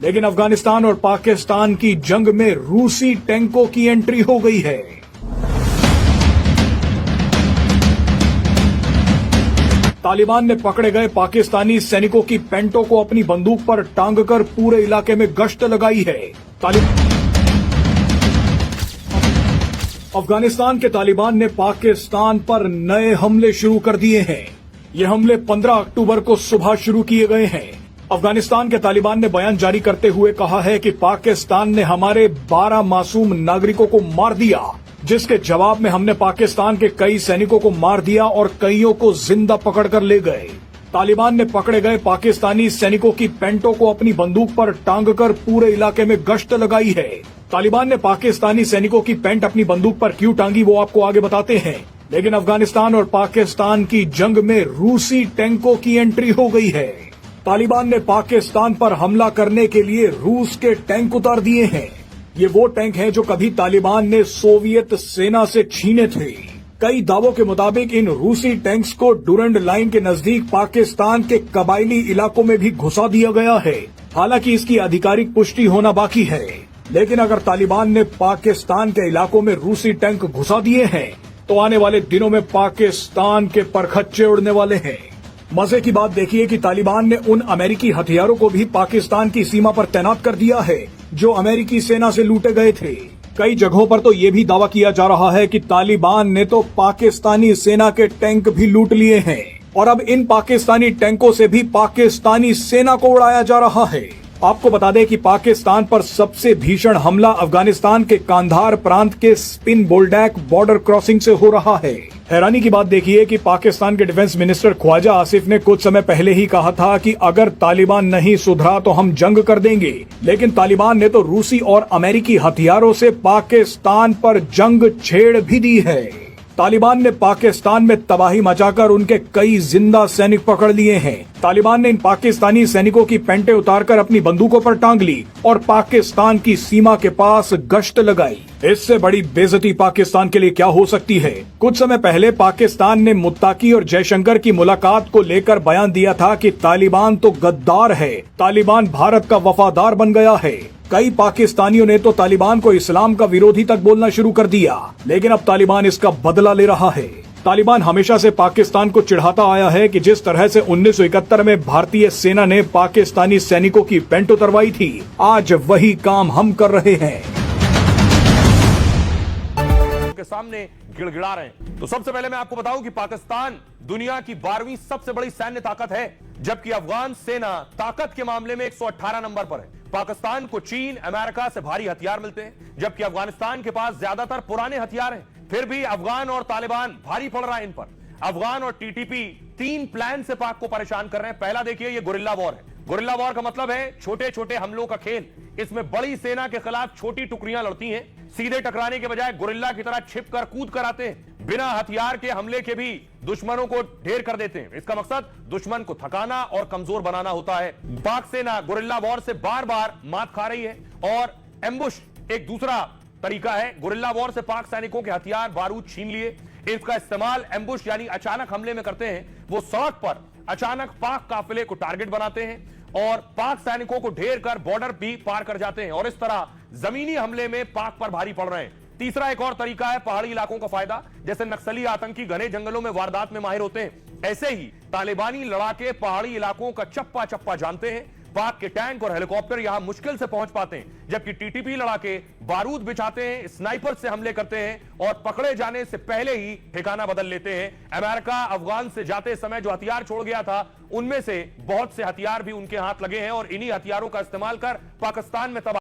लेकिन अफगानिस्तान और पाकिस्तान की जंग में रूसी टैंकों की एंट्री हो गई है। तालिबान ने पकड़े गए पाकिस्तानी सैनिकों की पेंटों को अपनी बंदूक पर टांगकर पूरे इलाके में गश्त लगाई है। अफगानिस्तान के तालिबान ने पाकिस्तान पर नए हमले शुरू कर दिए हैं। ये हमले 15 अक्टूबर को सुबह शुरू किए गए हैं। अफगानिस्तान के तालिबान ने बयान जारी करते हुए कहा है कि पाकिस्तान ने हमारे 12 मासूम नागरिकों को मार दिया, जिसके जवाब में हमने पाकिस्तान के कई सैनिकों को मार दिया और कईयों को जिंदा पकड़कर ले गए। तालिबान ने पकड़े गए पाकिस्तानी सैनिकों की पेंटों को अपनी बंदूक पर टांगकर पूरे इलाके में गश्त लगाई है। तालिबान ने पाकिस्तानी सैनिकों की पेंट अपनी बंदूक पर क्यों टांगी वो आपको आगे बताते हैं, लेकिन अफगानिस्तान और पाकिस्तान की जंग में रूसी टैंकों की एंट्री हो गई है। तालिबान ने पाकिस्तान पर हमला करने के लिए रूस के टैंक उतार दिए हैं। ये वो टैंक हैं जो कभी तालिबान ने सोवियत सेना से छीने थे। कई दावों के मुताबिक इन रूसी टैंक्स को डुरंड लाइन के नजदीक पाकिस्तान के कबायली इलाकों में भी घुसा दिया गया है। हालांकि इसकी आधिकारिक पुष्टि होना बाकी है, लेकिन अगर तालिबान ने पाकिस्तान के इलाकों में रूसी टैंक घुसा दिए हैं तो आने वाले दिनों में पाकिस्तान के परखच्चे उड़ने वाले हैं। मजे की बात देखिए कि तालिबान ने उन अमेरिकी हथियारों को भी पाकिस्तान की सीमा पर तैनात कर दिया है जो अमेरिकी सेना से लूटे गए थे। कई जगहों पर तो ये भी दावा किया जा रहा है कि तालिबान ने तो पाकिस्तानी सेना के टैंक भी लूट लिए हैं और अब इन पाकिस्तानी टैंकों से भी पाकिस्तानी सेना को उड़ाया जा रहा है। आपको बता दें कि पाकिस्तान पर सबसे भीषण हमला अफगानिस्तान के कांधार प्रांत के स्पिन बोल्डैक बॉर्डर क्रॉसिंग से हो रहा है। हैरानी की बात देखिए कि पाकिस्तान के डिफेंस मिनिस्टर ख्वाजा आसिफ ने कुछ समय पहले ही कहा था कि अगर तालिबान नहीं सुधरा तो हम जंग कर देंगे, लेकिन तालिबान ने तो रूसी और अमेरिकी हथियारों से पाकिस्तान पर जंग छेड़ भी दी है। तालिबान ने पाकिस्तान में तबाही मचाकर उनके कई जिंदा सैनिक पकड़ लिए हैं। तालिबान ने इन पाकिस्तानी सैनिकों की पेंटें उतारकर अपनी बंदूकों पर टांग ली और पाकिस्तान की सीमा के पास गश्त लगाई। इससे बड़ी बेइज्जती पाकिस्तान के लिए क्या हो सकती है। कुछ समय पहले पाकिस्तान ने मुत्ताकी और जयशंकर की मुलाकात को लेकर बयान दिया था कि तालिबान तो गद्दार है, तालिबान भारत का वफादार बन गया है। कई पाकिस्तानियों ने तो तालिबान को इस्लाम का विरोधी तक बोलना शुरू कर दिया, लेकिन अब तालिबान इसका बदला ले रहा है। तालिबान हमेशा से पाकिस्तान को चिढ़ाता आया है कि जिस तरह से 1971 में भारतीय सेना ने पाकिस्तानी सैनिकों की पेंट उतरवाई थी, आज वही काम हम कर रहे हैं। के सामने गिड़गिड़ा रहे हैं। तो सबसे पहले मैं आपको बताऊं कि पाकिस्तान दुनिया की 12वीं सबसे बड़ी सैन्य ताकत है, जबकि अफगान सेना ताकत के मामले में 118 नंबर पर है। पाकिस्तान को चीन, अमेरिका से भारी हथियार मिलते हैं, जबकि अफगानिस्तान के पास ज्यादातर पुराने हथियार हैं। फिर भी अफगान और तालिबान भारी पड़ रहा है इन पर। अफगान और टीटीपी 3 प्लान से पाक को परेशान कर रहे हैं। पहला देखिए, ये गुरिल्ला वॉर है। गुरिल्ला वॉर का मतलब है छोटे छोटे हमलों का खेल। इसमें बड़ी सेना के खिलाफ छोटी टुकड़ियां लड़ती हैं, सीधे टकराने के बजाय गुरिल्ला की तरह छिप कर कूद कर आते हैं, बिना हथियार के हमले के भी दुश्मनों को ढेर कर देते हैं। इसका मकसद दुश्मन को थकाना और कमजोर बनाना होता है। पाक सेना गुरिल्ला वॉर से बार बार मात खा रही है और एम्बुश एक दूसरा तरीका है। गुरिल्ला वॉर से पाक सैनिकों के हथियार बारूद छीन लिए। इसका इस्तेमाल एम्बुश यानी अचानक हमले में करते हैं। वो सड़क पर अचानक पाक काफिले को टारगेट बनाते हैं और पाक सैनिकों को ढेर कर बॉर्डर भी पार कर जाते हैं और इस तरह जमीनी हमले में पाक पर भारी पड़ रहे हैं। तीसरा एक और तरीका है पहाड़ी इलाकों का फायदा। जैसे नक्सली आतंकी घने जंगलों में वारदात में माहिर होते हैं, ऐसे ही तालिबानी लड़ाके पहाड़ी इलाकों का चप्पा चप्पा जानते हैं। पाक के टैंक और हेलीकॉप्टर यहां मुश्किल से पहुंच पाते हैं, जबकि टीटीपी लड़ाके बारूद बिछाते हैं, स्नाइपर से हमले करते हैं और पकड़े जाने से पहले ही ठिकाना बदल लेते हैं। अमेरिका अफगान से जाते समय जो हथियार छोड़ गया था, उनमें से बहुत से हथियार भी उनके हाथ लगे हैं और इन्हीं हथियारों का इस्तेमाल कर पाकिस्तान में तबाही